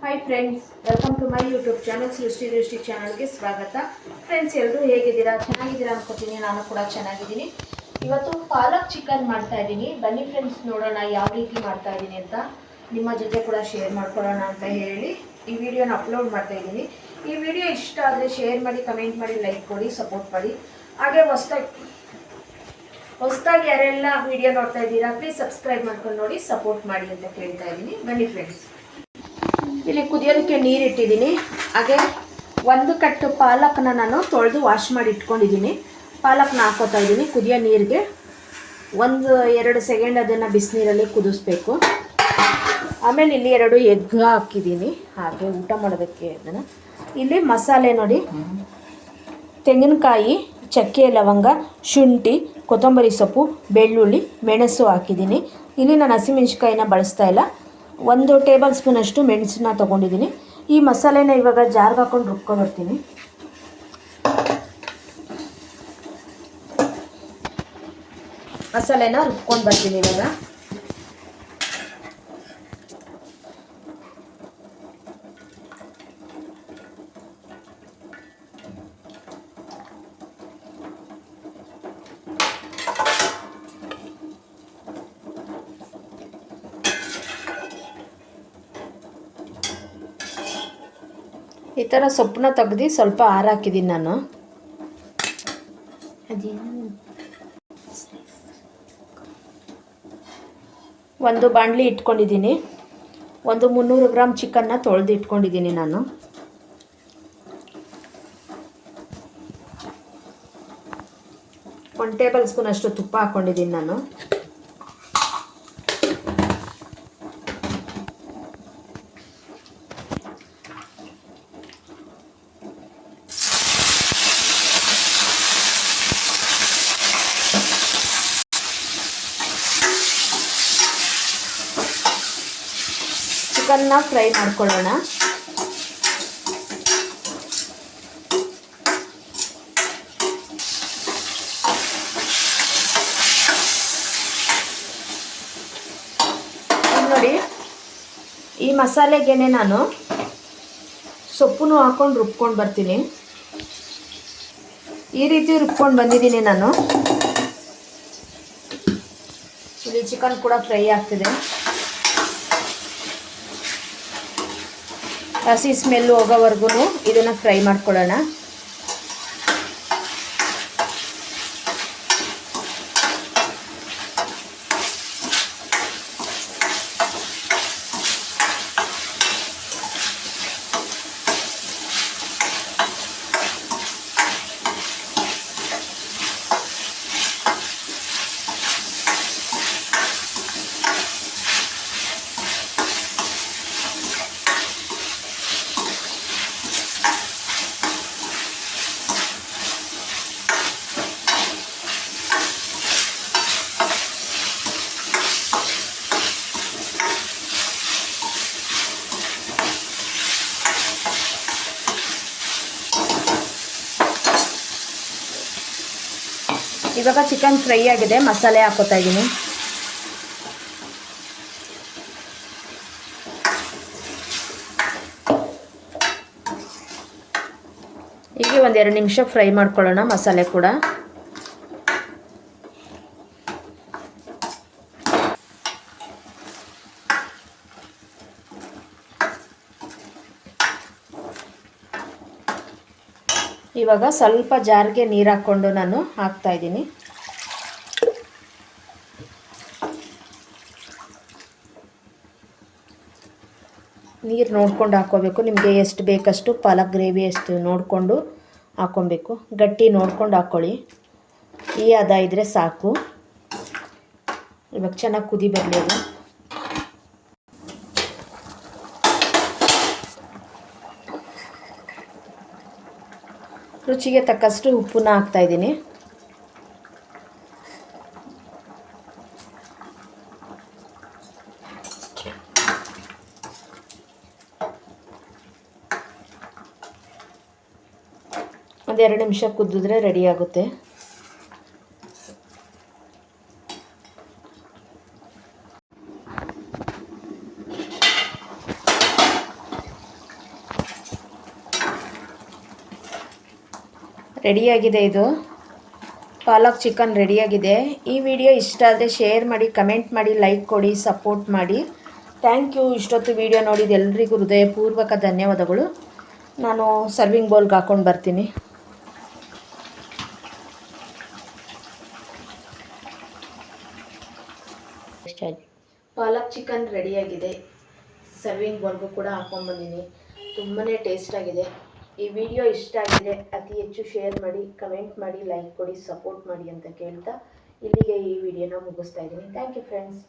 Hi friends, welcome to my YouTube channel Srishti ಚಾನಲ್ಗೆ ಸ್ವಾಗತ. Friends, ಎಲ್ಲರೂ ಹೇಗಿದ್ದೀರಾ? ಚೆನ್ನಾಗಿದ್ದೀರಾ ಅನ್ಕೋತೀನಿ. ನಾನು ಕೂಡ ಚೆನ್ನಾಗಿದ್ದೀನಿ. ಇವತ್ತು ಪಾಲಕ್ ಚಿಕನ್ ಮಾಡ್ತಾ ಇದ್ದೀನಿ. ಬನ್ನಿ ಫ್ರೆಂಡ್ಸ್, ನೋಡೋಣ ಯಾವ ರೀತಿ ಮಾಡ್ತಾ ಇದ್ದೀನಿ ಅಂತ. ನಿಮ್ಮ ಜೊತೆ ಕೂಡ ಶೇರ್ ಮಾಡ್ಕೊಳ್ಳೋಣ ಅಂತ ಹೇಳಿ ಈ ವಿಡಿಯೋನ ಅಪ್ಲೋಡ್ ಮಾಡ್ತಾ ಇದ್ದೀನಿ. ಈ ವಿಡಿಯೋ ಇಷ್ಟ ಆದರೆ ಶೇರ್ ಮಾಡಿ, ಕಮೆಂಟ್ ಮಾಡಿ, ಲೈಕ್ ಕೊಡಿ, ಸಪೋರ್ಟ್ ಮಾಡಿ. ಹಾಗೆ ಹೊಸದಾಗಿ ಯಾರೆಲ್ಲ ವಿಡಿಯೋ ನೋಡ್ತಾ ಇದ್ದೀರಾ ಪ್ಲೀಸ್ ಸಬ್ಸ್ಕ್ರೈಬ್ ಮಾಡ್ಕೊಂಡು ನೋಡಿ, ಸಪೋರ್ಟ್ ಮಾಡಿ ಅಂತ ಕೇಳ್ತಾ ಇದ್ದೀನಿ. ಬನ್ನಿ ಫ್ರೆಂಡ್ಸ್, ಇಲ್ಲಿ ಕುದಿಯೋದಕ್ಕೆ ನೀರು ಇಟ್ಟಿದ್ದೀನಿ. ಹಾಗೆ ಒಂದು ಕಟ್ಟು ಪಾಲಕ್ನ ನಾನು ತೊಳೆದು ವಾಶ್ ಮಾಡಿ ಇಟ್ಕೊಂಡಿದ್ದೀನಿ. ಪಾಲಕ್ನ ಹಾಕೋತಾ ಇದ್ದೀನಿ ಕುದಿಯೋ ನೀರಿಗೆ. 1-2 ಸೆಕೆಂಡ್ ಅದನ್ನು ಬಿಸಿನೀರಲ್ಲಿ ಕುದಿಸ್ಬೇಕು. ಆಮೇಲೆ ಇಲ್ಲಿ 2 ಎಗ್ ಹಾಕಿದ್ದೀನಿ ಹಾಗೆ ಊಟ ಮಾಡೋದಕ್ಕೆ. ಅದನ್ನು ಇಲ್ಲಿ ಮಸಾಲೆ ನೋಡಿ, ತೆಂಗಿನಕಾಯಿ, ಚಕ್ಕೆ, ಲವಂಗ, ಶುಂಠಿ, ಕೊತ್ತಂಬರಿ ಸೊಪ್ಪು, ಬೆಳ್ಳುಳ್ಳಿ, ಮೆಣಸು ಹಾಕಿದ್ದೀನಿ. ಇಲ್ಲಿ ನಾನು ಹಸಿಮೆಣ್ಸಿಕಾಯಿನ ಬಳಸ್ತಾ ಇಲ್ಲ. 1 ಟೇಬಲ್ ಸ್ಪೂನ್ ಅಷ್ಟು ಮೆಣಸನ್ನ ತೊಗೊಂಡಿದ್ದೀನಿ. ಈ ಮಸಾಲೆನ ಇವಾಗ ಜಾರ್ಗೆ ಹಾಕೊಂಡು ರುಬ್ಕೊಂಡ್ಬರ್ತೀನಿ. ಮಸಾಲೆನ ರುಬ್ಕೊಂಡು ಬರ್ತೀನಿ ಇವಾಗ. ಈ ಥರ ಸೊಪ್ಪನ್ನ ತೆಗ್ದು ಸ್ವಲ್ಪ ಹಾಕಿದ್ದೀನಿ ನಾನು. ಒಂದು ಬಾಣಲಿ ಇಟ್ಕೊಂಡಿದ್ದೀನಿ. 300 ಗ್ರಾಮ್ ಚಿಕನ್ನ ತೊಳೆದು ಇಟ್ಕೊಂಡಿದ್ದೀನಿ ನಾನು. ಒಂದು ಟೇಬಲ್ ಸ್ಪೂನ್ ಅಷ್ಟು ತುಪ್ಪ ಹಾಕ್ಕೊಂಡಿದ್ದೀನಿ ನಾನು. ಚಿಕನ್ನ ಫ್ರೈ ಮಾಡ್ಕೊಳ್ಳೋಣ. ನೋಡಿ, ಈ ಮಸಾಲೆಗೇನೆ ನಾನು ಸೊಪ್ಪನ್ನು ಹಾಕೊಂಡು ರುಬ್ಕೊಂಡು ಬರ್ತೀನಿ. ಈ ರೀತಿ ರುಬ್ಕೊಂಡು ಬಂದಿದ್ದೀನಿ ನಾನು. ಇಲ್ಲಿ ಚಿಕನ್ ಕೂಡ ಫ್ರೈ ಆಗ್ತಿದೆ. ಹಸಿ ಸ್ಮೆಲ್ಲು ಹೋಗೋವರೆಗೂ ಇದನ್ನು ಫ್ರೈ ಮಾಡ್ಕೊಳ್ಳೋಣ. ಇವಾಗ ಚಿಕನ್ ಫ್ರೈ ಆಗಿದೆ. ಮಸಾಲೆ ಹಾಕೋತಾ ಇದ್ದೀನಿ. ಹೀಗೆ 1-2 ನಿಮಿಷ ಫ್ರೈ ಮಾಡ್ಕೊಳ್ಳೋಣ ಮಸಾಲೆ ಕೂಡ. ಇವಾಗ ಸ್ವಲ್ಪ ಜಾರ್ಗೆ ನೀರು ಹಾಕ್ಕೊಂಡು ನಾನು ಹಾಕ್ತಾ ಇದ್ದೀನಿ. ನೀರು ನೋಡ್ಕೊಂಡು ಹಾಕ್ಕೋಬೇಕು. ನಿಮಗೆ ಎಷ್ಟು ಬೇಕಷ್ಟು ಪಾಲಕ್ ಗ್ರೇವಿ ಎಷ್ಟು ನೋಡಿಕೊಂಡು ಹಾಕ್ಕೊಬೇಕು. ಗಟ್ಟಿ ನೋಡ್ಕೊಂಡು ಹಾಕ್ಕೊಳ್ಳಿ. ಈ ಹದ ಇದ್ದರೆ ಸಾಕು. ಇವಾಗ ಚೆನ್ನಾಗಿ ಕುದಿ ಬರಲಿ ಅದು. ರುಚಿಗೆ ತಕ್ಕಷ್ಟು ಉಪ್ಪನ್ನ ಹಾಕ್ತಾಯಿದ್ದೀನಿ. ಒಂದು 2 ನಿಮಿಷ ಕುದಿದ್ರೆ ರೆಡಿ ಆಗುತ್ತೆ. ರೆಡಿಯಾಗಿದೆ. ಇದು ಪಾಲಕ್ ಚಿಕನ್ ರೆಡಿಯಾಗಿದೆ. ಈ ವಿಡಿಯೋ ಇಷ್ಟ ಆದರೆ ಶೇರ್ ಮಾಡಿ, ಕಮೆಂಟ್ ಮಾಡಿ, ಲೈಕ್ ಕೊಡಿ, ಸಪೋರ್ಟ್ ಮಾಡಿ. Thank you. ಇಷ್ಟೊತ್ತು ವಿಡಿಯೋ ನೋಡಿದ ಎಲ್ರಿಗೂ ಹೃದಯಪೂರ್ವಕ ಧನ್ಯವಾದಗಳು. ನಾನು ಸರ್ವಿಂಗ್ ಬೌಲ್ಗೆ ಹಾಕ್ಕೊಂಡು ಬರ್ತೀನಿ. ಪಾಲಕ್ ಚಿಕನ್ ರೆಡಿಯಾಗಿದೆ. ಸರ್ವಿಂಗ್ ಬೌಲ್ಗೂ ಕೂಡ ಹಾಕ್ಕೊಂಡು ಬಂದೀನಿ. ತುಂಬಾ ಟೇಸ್ಟಾಗಿದೆ. ಈ ವಿಡಿಯೋ ಇಷ್ಟ ಆಗಿದೆ ಅತಿ ಹೆಚ್ಚು ಶೇರ್ ಮಾಡಿ, ಕಮೆಂಟ್ ಮಾಡಿ, ಲೈಕ್ ಕೊಡಿ, ಸಪೋರ್ಟ್ ಮಾಡಿ ಅಂತ ಕೇಳ್ತಾ ಇಲ್ಲಿಗೆ ಈ ವಿಡಿಯೋನ ಮುಗಿಸ್ತಾ ಇದ್ದೀನಿ. Thank you friends.